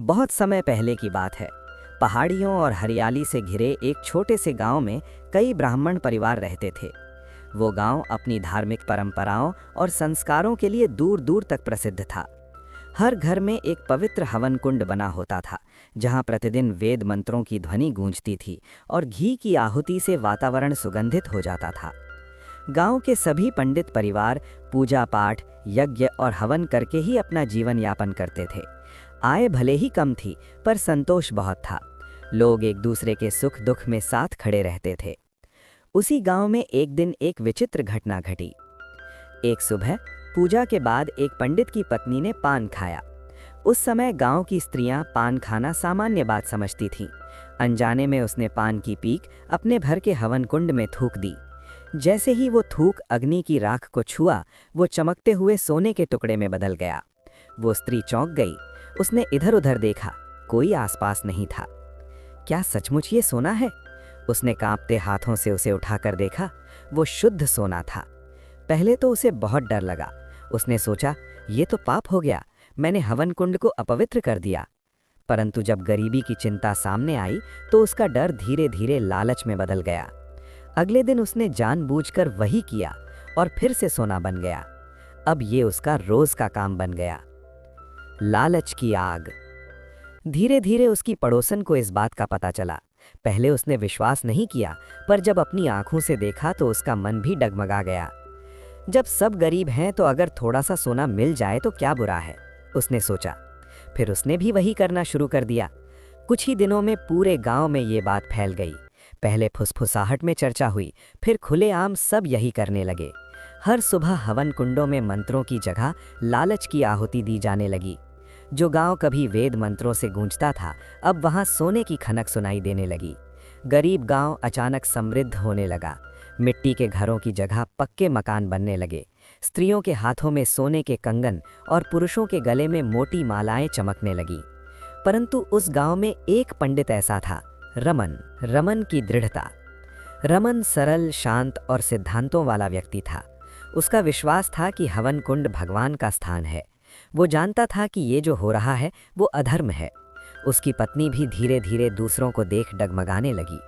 बहुत समय पहले की बात है। पहाड़ियों और हरियाली से घिरे एक छोटे से गांव में कई ब्राह्मण परिवार रहते थे। वो गांव अपनी धार्मिक परंपराओं और संस्कारों के लिए दूर दूर तक प्रसिद्ध था। हर घर में एक पवित्र हवन कुंड बना होता था, जहां प्रतिदिन वेद मंत्रों की ध्वनि गूंजती थी और घी की आहुति से वातावरण सुगंधित हो जाता था। गांव के सभी पंडित परिवार पूजा पाठ, यज्ञ और हवन करके ही अपना जीवन यापन करते थे। आय भले ही कम थी, पर संतोष बहुत था। लोग एक दूसरे के सुख दुख में साथ खड़े रहते थे। उसी गांव में एक दिन एक विचित्र घटना घटी। एक सुबह पूजा के बाद एक पंडित की पत्नी ने पान खाया। उस समय गांव की स्त्रियां पान खाना सामान्य बात समझती थीं। अनजाने में उसने पान की पीक अपने भर के हवन कुंड में थूक दी। जैसे ही वो थूक अग्नि की राख को छुआ, वो चमकते हुए सोने के टुकड़े में बदल गया। वो स्त्री चौंक गई। उसने इधर उधर देखा, कोई आसपास नहीं था। क्या सचमुच ये सोना है? उसने कांपते हाथों से उसे उठाकर देखा। वो शुद्ध सोना था। पहले तो उसे बहुत डर लगा। उसने सोचा, ये तो पाप हो गया, मैंने हवन कुंड को अपवित्र कर दिया। परंतु जब गरीबी की चिंता सामने आई तो उसका डर धीरे धीरे लालच में बदल गया। अगले दिन उसने जानबूझकर वही किया और फिर से सोना बन गया। अब ये उसका रोज का काम बन गया। लालच की आग। धीरे धीरे उसकी पड़ोसन को इस बात का पता चला। पहले उसने विश्वास नहीं किया, पर जब अपनी आंखों से देखा तो उसका मन भी डगमगा गया। जब सब गरीब हैं तो अगर थोड़ा सा सोना मिल जाए तो क्या बुरा है, उसने सोचा। फिर उसने भी वही करना शुरू कर दिया। कुछ ही दिनों में पूरे गांव में ये बात फैल गई। पहले फुसफुसाहट में चर्चा हुई, फिर खुलेआम सब यही करने लगे। हर सुबह हवन कुंडों में मंत्रों की जगह लालच की आहुति दी जाने लगी। जो गांव कभी वेद मंत्रों से गूंजता था, अब वहां सोने की खनक सुनाई देने लगी। गरीब गांव अचानक समृद्ध होने लगा। मिट्टी के घरों की जगह पक्के मकान बनने लगे। स्त्रियों के हाथों में सोने के कंगन और पुरुषों के गले में मोटी मालाएं चमकने लगी। परंतु उस गांव में एक पंडित ऐसा था, रमन। रमन की दृढ़ता। रमन सरल, शांत और सिद्धांतों वाला व्यक्ति था। उसका विश्वास था कि हवन कुंड भगवान का स्थान है। वो जानता था कि ये जो हो रहा है वो अधर्म है। उसकी पत्नी भी धीरे धीरे दूसरों को देख डगमगाने लगी।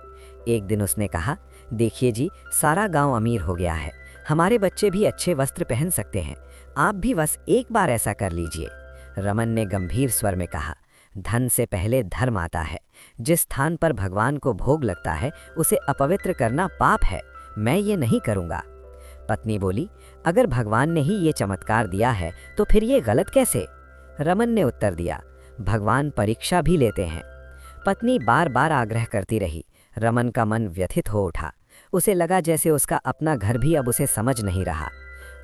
एक दिन उसने कहा, देखिए जी, सारा गांव अमीर हो गया है, हमारे बच्चे भी अच्छे वस्त्र पहन सकते हैं, आप भी बस एक बार ऐसा कर लीजिए। रमन ने गंभीर स्वर में कहा, धन से पहले धर्म आता है। जिस स्थान पर भगवान को भोग लगता है उसे अपवित्र करना पाप है। मैं ये नहीं करूँगा। पत्नी बोली, अगर भगवान ने ही ये चमत्कार दिया है तो फिर ये गलत कैसे? रमन ने उत्तर दिया, भगवान परीक्षा भी लेते हैं। पत्नी बार बार आग्रह करती रही। रमन का मन व्यथित हो उठा। उसे लगा जैसे उसका अपना घर भी अब उसे समझ नहीं रहा।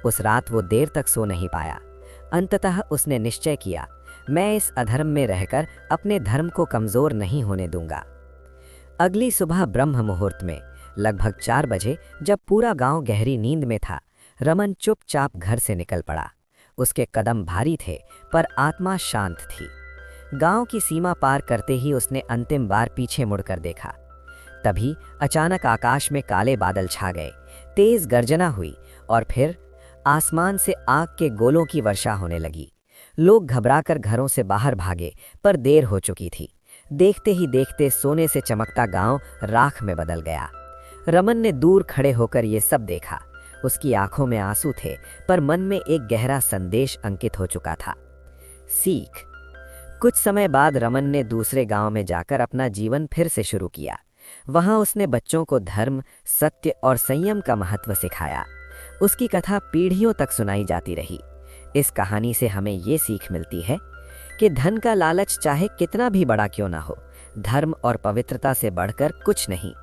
उस रात वो देर तक सो नहीं पाया। अंततः उसने निश्चय किया, मैं इस अधर्म में रहकर अपने धर्म को कमजोर नहीं होने दूंगा। अगली सुबह ब्रह्म मुहूर्त में लगभग 4 बजे, जब पूरा गांव गहरी नींद में था, रमन चुपचाप घर से निकल पड़ा। उसके कदम भारी थे, पर आत्मा शांत थी। गांव की सीमा पार करते ही उसने अंतिम बार पीछे मुड़कर देखा। तभी अचानक आकाश में काले बादल छा गए। तेज गर्जना हुई और फिर आसमान से आग के गोलों की वर्षा होने लगी। लोग घबराकर घरों से बाहर भागे, पर देर हो चुकी थी। देखते ही देखते सोने से चमकता गांव राख में बदल गया। रमन ने दूर खड़े होकर ये सब देखा। उसकी आंखों में आंसू थे, पर मन में एक गहरा संदेश अंकित हो चुका था। सीख। कुछ समय बाद रमन ने दूसरे गांव में जाकर अपना जीवन फिर से शुरू किया। वहां उसने बच्चों को धर्म, सत्य और संयम का महत्व सिखाया। उसकी कथा पीढ़ियों तक सुनाई जाती रही। इस कहानी से हमें ये सीख मिलती है कि धन का लालच चाहे कितना भी बड़ा क्यों ना हो, धर्म और पवित्रता से बढ़कर कुछ नहीं।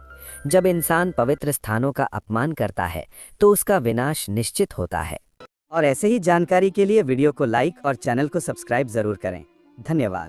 जब इंसान पवित्र स्थानों का अपमान करता है तो उसका विनाश निश्चित होता है। और ऐसे ही जानकारी के लिए वीडियो को लाइक और चैनल को सब्सक्राइब जरूर करें। धन्यवाद।